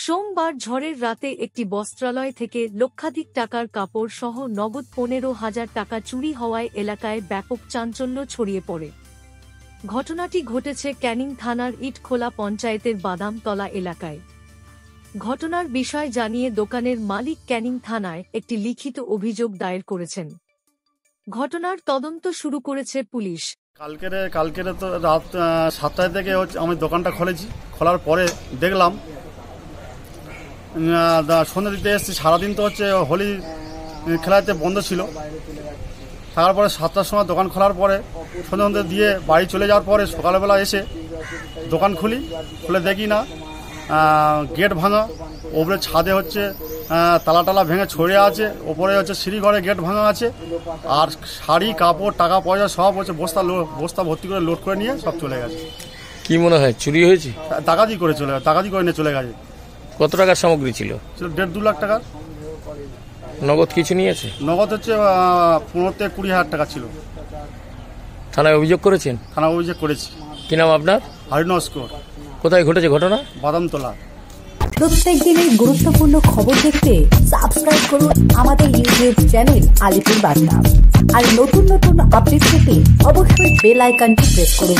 সোমবার ঝড়ের রাতে একটি বস্ত্রালয় থেকে লক্ষাধিক টাকার কাপড় সহ নগদ 15,000 টাকা চুরি হওয়ায় এলাকায় ব্যাপক চাঞ্চল্য ছড়িয়ে পড়ে। ঘটনাটি ঘটেছে ক্যানিং থানার ইটখোলা পঞ্চায়েতের বাদামতলা এলাকায়। ঘটনার বিষয় জানিয়ে দোকানের মালিক ক্যানিং থানায় একটি লিখিত অভিযোগ দায়ের করেছেন। ঘটনার তদন্ত শুরু করেছে পুলিশ। কালকে তো রাত 7টায় থেকে আমি দোকানটা খুলেছি। খোলার পরে দেখলাম সন্ধ্যা দিতে এসেছি। সারাদিন তো হোলি খেলাতে বন্ধ ছিল। তারপরে 7টার সময় দোকান খোলার পরে সন্ধ্যা দিয়ে বাড়ি চলে যাওয়ার পরে সকালবেলা এসে দোকান খুলে দেখি না গেট ভাঙা, ওপরে ছাদে তালা ভেঙে ছড়িয়ে আছে, ওপরে সিঁড়িঘরে গেট ভাঙা আছে, আর শাড়ি কাপড় টাকা পয়সা সব বস্তা ভর্তি করে লোড করে নিয়ে সব চলে গেছে। কি মনে হয় চুরি হয়েছে? ডাকাতি করে নিয়ে চলে গেছে। কত টাকার সামগ্রী ছিল? 1.5-2 লাখ টাকা। নগদ কিছু নিয়েছে? নগদ 15 থেকে 20,000 টাকা ছিল। থানায় অভিযোগ করেছেন? থানায় অভিযোগ করেছি। কি নাম আপনার? হরিনস্কর। কোথায় ঘটেছে ঘটনা? বাদামতলা। প্রত্যেক দিনের গুরুত্বপূর্ণ খবর দেখতে সাবস্ক্রাইব করুন আমাদের ইউটিউব চ্যানেল আলিপুর বার্তা। আর নতুন আপডেট পেতে অবশ্যই বেল আইকনটি প্রেস করুন।